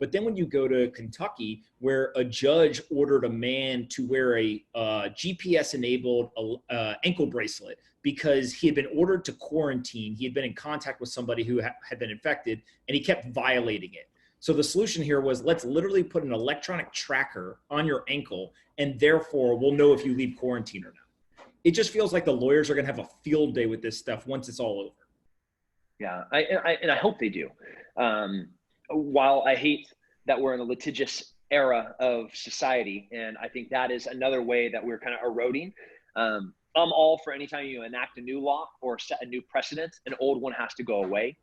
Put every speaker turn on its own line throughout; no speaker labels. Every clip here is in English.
But then when you go to Kentucky, where a judge ordered a man to wear a GPS-enabled ankle bracelet because he had been ordered to quarantine, he had been in contact with somebody who had been infected, and he kept violating it. So the solution here was, let's literally put an electronic tracker on your ankle, and therefore we'll know if you leave quarantine or not. It just feels like the lawyers are going to have a field day with this stuff once it's all over.
Yeah, and I hope they do. While I hate that we're in a litigious era of society, and I think that is another way that we're kind of eroding. I'm all for anytime you enact a new law or set a new precedent, an old one has to go away.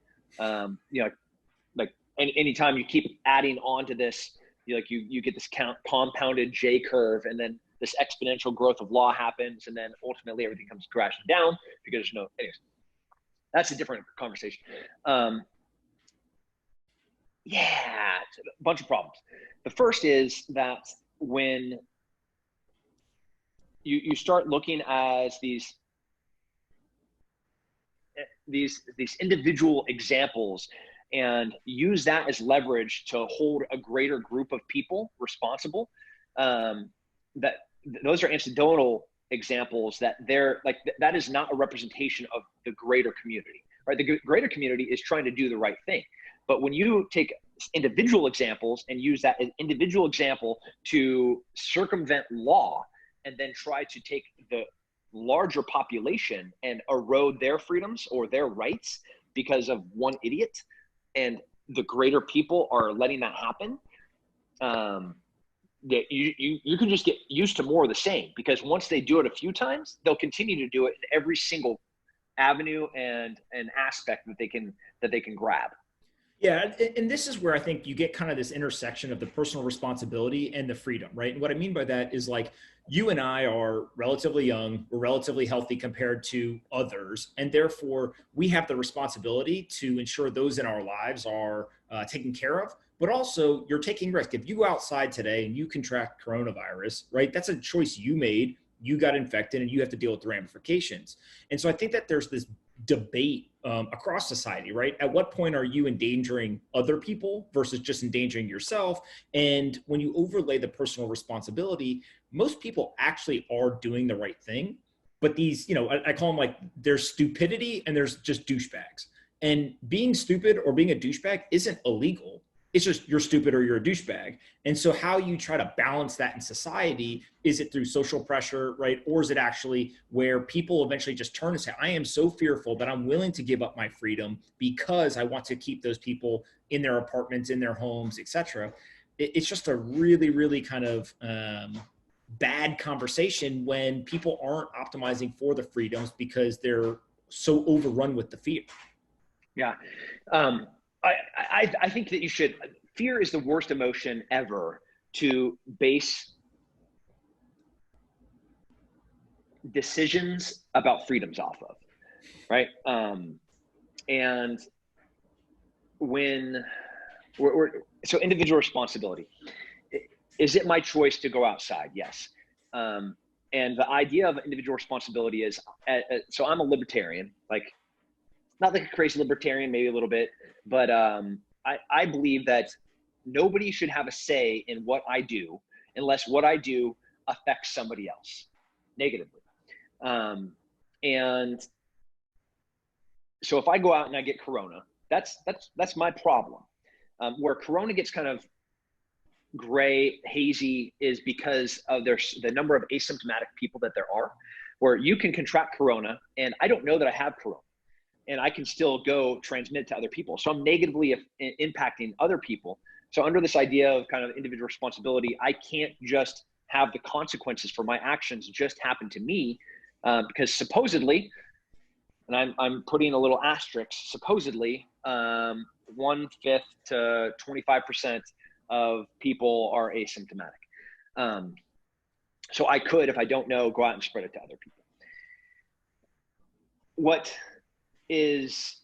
Anytime you keep adding on to this, you get this compounded J curve, and then this exponential growth of law happens, and then ultimately everything comes crashing down because anyways, that's a different conversation. It's a bunch of problems. The first is that when you start looking as these individual examples and use that as leverage to hold a greater group of people responsible, that those are anecdotal examples that that is not a representation of the greater community, right? The greater community is trying to do the right thing. But when you take individual examples and use that as individual example to circumvent law and then try to take the larger population and erode their freedoms or their rights because of one idiot, and the greater people are letting that happen, you can just get used to more of the same, because once they do it a few times, they'll continue to do it in every single avenue and aspect that they can grab.
Yeah, and this is where I think you get kind of this intersection of the personal responsibility and the freedom, right? And what I mean by that is, like, you and I are relatively young, we're relatively healthy compared to others, and therefore we have the responsibility to ensure those in our lives are taken care of. But also, you're taking risk. If you go outside today and you contract coronavirus, right, that's a choice you made. You got infected and you have to deal with the ramifications. And so I think that there's this debate across society, right? At what point are you endangering other people versus just endangering yourself? And when you overlay the personal responsibility, most people actually are doing the right thing. But these, I call them, like, there's stupidity and there's just douchebags. And being stupid or being a douchebag isn't illegal. It's just you're stupid or you're a douchebag. And so how you try to balance that in society, is it through social pressure, right? Or is it actually where people eventually just turn and say, I am so fearful that I'm willing to give up my freedom because I want to keep those people in their apartments, in their homes, etc. It's just a really, really kind of bad conversation when people aren't optimizing for the freedoms because they're so overrun with the fear.
Yeah. I think that fear is the worst emotion ever to base decisions about freedoms off of, right? And when so individual responsibility, is it my choice to go outside? Yes. And the idea of individual responsibility is, so I'm a libertarian, like, not like a crazy libertarian, maybe a little bit, but I believe that nobody should have a say in what I do unless what I do affects somebody else negatively. And so if I go out and I get corona, that's my problem. Where corona gets kind of gray, hazy, is because of the number of asymptomatic people that there are, where you can contract corona and I don't know that I have corona, and I can still go transmit to other people. So I'm negatively impacting other people. So under this idea of kind of individual responsibility, I can't just have the consequences for my actions just happen to me, because supposedly, and I'm putting a little asterisk, supposedly 1/5 to 25% of people are asymptomatic. So I could, if I don't know, go out and spread it to other people. What is,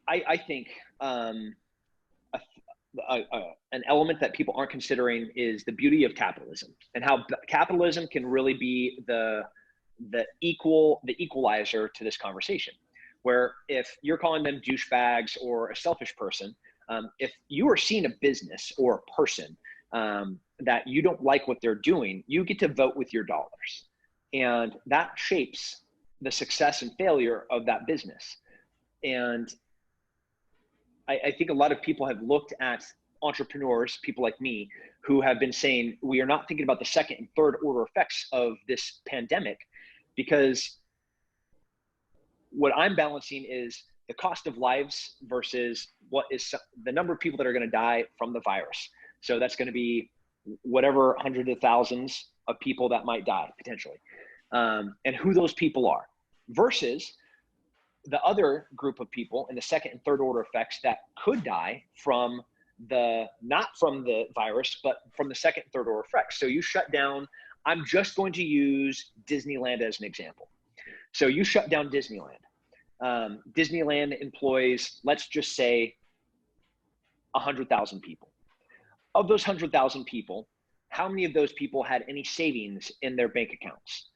I think, an element that people aren't considering is the beauty of capitalism, and how capitalism can really be the equalizer to this conversation, where if you're calling them douchebags or a selfish person, If you are seeing a business or a person that you don't like what they're doing, you get to vote with your dollars. And that shapes the success and failure of that business. And I think a lot of people have looked at entrepreneurs, people like me, who have been saying, we are not thinking about the second and third order effects of this pandemic, because what I'm balancing is the cost of lives versus what is the number of people that are going to die from the virus. So that's going to be whatever hundreds of thousands of people that might die potentially, and who those people are, versus the other group of people in the second and third order effects that could die from not from the virus, but from the second and third order effects. So you shut down, I'm just going to use Disneyland as an example. So you shut down Disneyland. Disneyland employs, let's just say, 100,000 people. Of those 100,000 people, how many of those people had any savings in their bank accounts?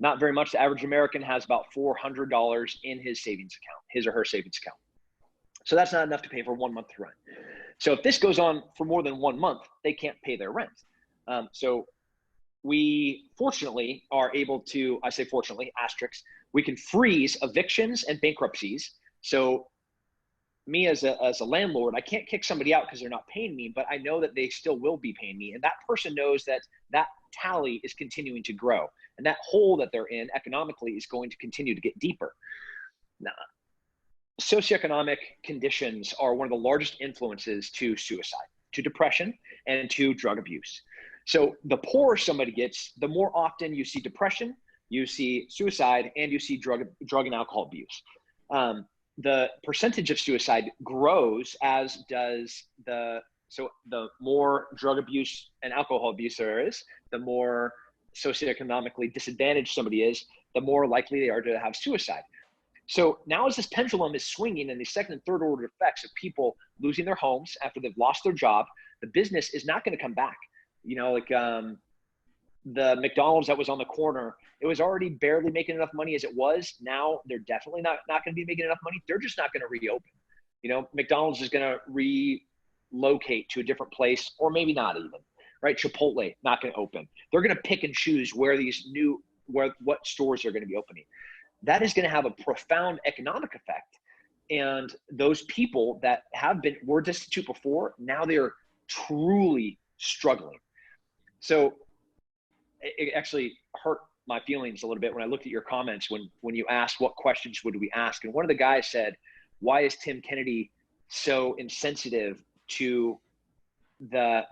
Not very much. The average American has about $400 in his savings account, his or her savings account. So that's not enough to pay for 1 month's rent. So if this goes on for more than 1 month, they can't pay their rent. So we fortunately are able to, I say fortunately, asterisks, we can freeze evictions and bankruptcies. So me as a landlord, I can't kick somebody out because they're not paying me, but I know that they still will be paying me. And that person knows that that tally is continuing to grow. And that hole that they're in economically is going to continue to get deeper. Now, socioeconomic conditions are one of the largest influences to suicide, to depression, and to drug abuse. So the poorer somebody gets, the more often you see depression, you see suicide, and you see drug and alcohol abuse. The percentage of suicide grows, as does the more drug abuse and alcohol abuse there is, the more socioeconomically disadvantaged somebody is, the more likely they are to have suicide. So now as this pendulum is swinging and the second and third order effects of people losing their homes after they've lost their job, the business is not going to come back. You know, like the McDonald's that was on the corner, it was already barely making enough money as it was. Now they're definitely not going to be making enough money. They're just not going to reopen. You know, McDonald's is going to relocate to a different place, or maybe not even, right? Chipotle, not going to open. They're going to pick and choose where what stores are going to be opening. That is going to have a profound economic effect. And those people that were destitute before, now they're truly struggling. So it actually hurt my feelings a little bit when I looked at your comments when you asked what questions would we ask. And one of the guys said, why is Tim Kennedy so insensitive to the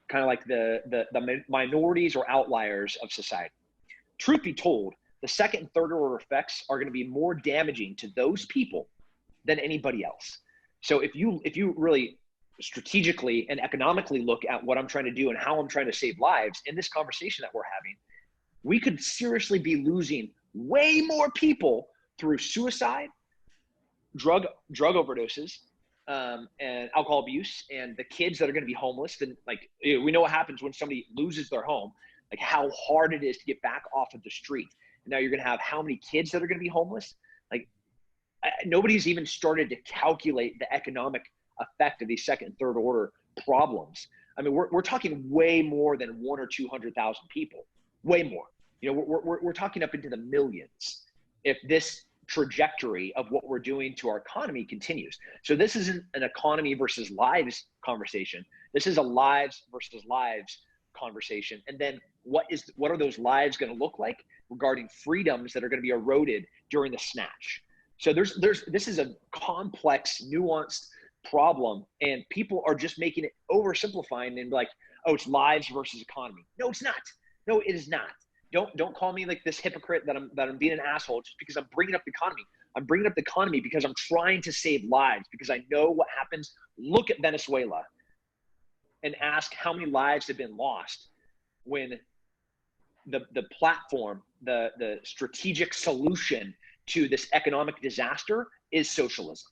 kind of like the minorities or outliers of society? Truth be told, the second and third order effects are going to be more damaging to those people than anybody else. So if you really strategically and economically look at what I'm trying to do and how I'm trying to save lives in this conversation that we're having, we could seriously be losing way more people through suicide, drug overdoses, and alcohol abuse, and the kids that are going to be homeless. And like, we know what happens when somebody loses their home, like how hard it is to get back off of the street. And now you're going to have how many kids that are going to be homeless. Like nobody's even started to calculate the economic effect of these second and third order problems. I mean, we're talking way more than 100,000 or 200,000 people, way more. You know, we're talking up into the millions if this trajectory of what we're doing to our economy continues. So this isn't an economy versus lives conversation. This is a lives versus lives conversation. And then what are those lives going to look like regarding freedoms that are going to be eroded during the snatch? So this is a complex, nuanced problem, and people are just making it oversimplifying and like, oh, it's lives versus economy. No, it's not. No, it is not. Don't call me like this hypocrite that I'm being an asshole just because I'm bringing up the economy. I'm bringing up the economy because I'm trying to save lives, because I know what happens. Look at Venezuela and ask how many lives have been lost when the platform, the strategic solution to this economic disaster is socialism.